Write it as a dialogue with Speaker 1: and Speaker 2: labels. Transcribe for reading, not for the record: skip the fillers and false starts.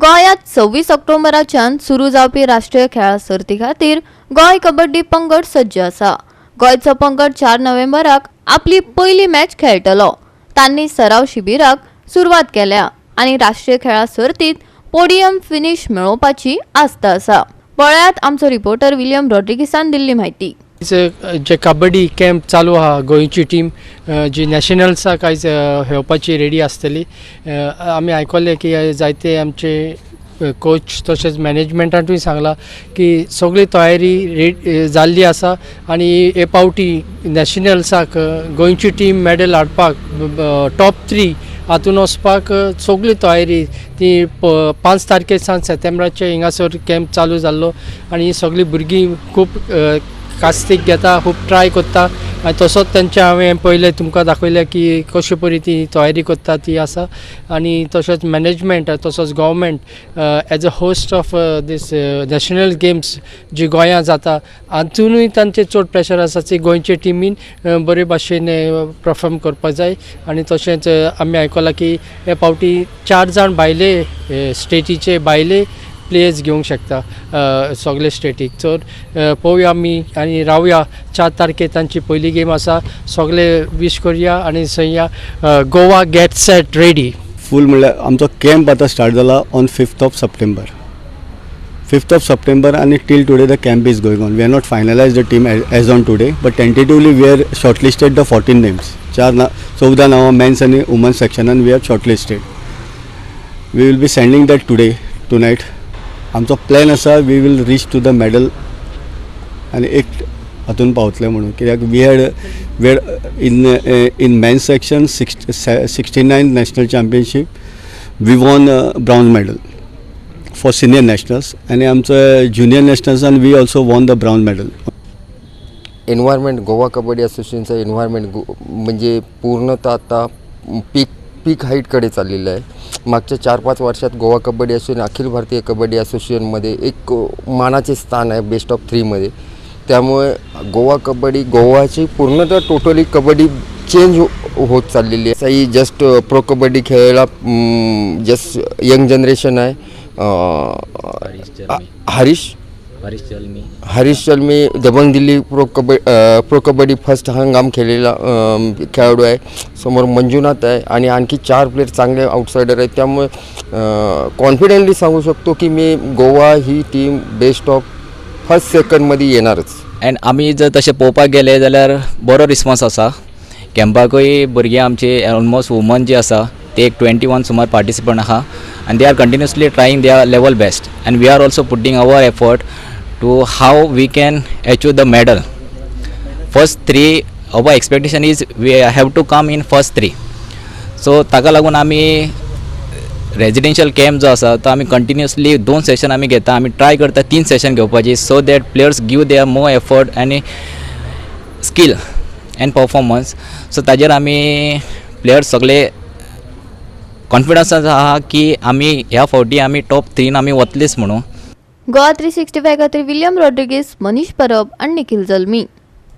Speaker 1: गोंयांत 26 ऑक्टोबराच्यान सुरू जावपी राष्ट्रीय खेळा सर्ती खातीर गोंय कबड्डी पंगड सज्ज आसा। गोंयचो पंगड 4 नोव्हेंबराक आपली पयली मॅच खेळटलो। तांणी सराव शिबिराक सुरवात केल्या आनी राष्ट्रीय खेळा सर्तीत पोडियम फिनिश मेळोवपाची आस्त आसा। पळयात आमचो रिपोर्टर विलियम रॉड्रिगीसान दिल्ली म्हायती।
Speaker 2: जे कबड्डी कॅम्प चालू आहा गोंयची टीम जी नॅशनल्साक आयज खेळपाची रेडी आसतली। आमी आयकल्लें की जायते आमचे कोच तशेंच मॅनेजमेंटांतूय सांगला की सगळी तयारी जाल्ली आसा आनी हे पावटी नॅशनल्साक गोंयची टीम मेडल हाडपाक टॉप 3 हातून वचपाक सगळी तयारी ती 5 तारखेसान सप्टेंबराचे हिंगासर कॅम्प चालू जाल्लो आनी सगळीं भुरगीं खूब कास्तीक घेता, खूब ट्राय करता आनी तसोच तेंचे हांवें पयलें तुमकां दाखयलें की कशे परी ती तयारी करता ती आसा। आनी तशेंच मॅनेजमेंट तसोच government as a host of these national games जी गोंयांत जाता हातूनय तांचे चड प्रेशर आसा की गोंयचे टिमीन बरे भाशेन परफॉर्म करपाक जाय। आनी तशेंच आमी आयकलां की हे पावटी 4 जाण भायले स्टेटीचे भायले प्लेयर्स घेवंक शकता सगळे स्टेटीक। तर पळोवया आमी आनी रावया 4 तारखेक तांची पयली गेम आसा। सगळे विश करया आनी सयया गोवा गेट सेट रेडी।
Speaker 3: फूल म्हणल्यार आमचो कॅम्प आतां स्टार्ट जाला on 5th of September. 5th of September and till today the camp is going on. We have not finalized the team as on today, but tentatively we have shortlisted the 14 names. 14 नावां men's आणि women's सेक्शनान we have shortlisted. We will be sending that tonight. आमचो plan आसा we will reach to the medal आनी एक हातून पावतले म्हणून कित्याक we had in men's section 69th national championship we won brown medal for senior nationals आनी आमचो ज्युनियर नॅशनल्सान we also won the brown medal.
Speaker 4: Environment Goa kabaddi असोसिएशनचं एन्व्हायरमेंट म्हणजे पूर्णतः आता पीक हाईटकडे चाललेलं आहे। मागच्या 4-5 वर्षात गोवा कबड्डी असोसिएशन अखिल भारतीय कबड्डी असोसिएशनमध्ये एक मानाचे स्थान आहे बेस्ट ऑफ 3 मध्ये। त्यामुळे गोवा कबड्डी गोवाची पूर्णतः टोटली कबड्डी चेंज होत चाललेली आहे। सही जस्ट प्रो कबड्डी खेळायला जस्ट यंग जनरेशन आहे। हरीश चलमी दबंग दिल्ली प्रो कबड्डी फर्स्ट हंगाम खेळलेला खेळाडू आहे। समोर मंजुनाथ आहे आणि आणखी 4 प्लेयर चांगले आउटसाइडर आहेत। त्यामुळे कॉन्फिडेंटली सांगू शकतो की मी गोवा ही टीम बेस्ट ऑफ फर्स्ट सेकंडमध्ये येणारच।
Speaker 5: अँड आमी जर तशें पळोवपाक गेले जाल्यार बरो रिस्पॉन्स आसा। कॅम्पाकूय भुरगे आमचे ऑलमोस्ट वुमन जे आसा ते 21 सुमार पार्टिसिपंट आहा and they are continuously trying their level best and we are also putting our effort to how we can achieve the medal. First 3 our expectation is we have to come in first 3. So ताका लागून आमी residential camp जो आसा तो आमी continuously 2 session आमी घेता। आमी ट्राय करता 3 सेशन घेवपाची so that players give there more effort आनी स्कील एंड परफॉर्मन्स। सो ताजेर आमी प्लेयर्स सगळे कॉन्फिडन्स आहा की आमी ह्या फावटी आमी टॉप 3 आमी वतलीच म्हणून।
Speaker 1: गोवा 365 खातीर विलियम रॉड्रिगीस, मनीष परब आनी निखिल जल्मी।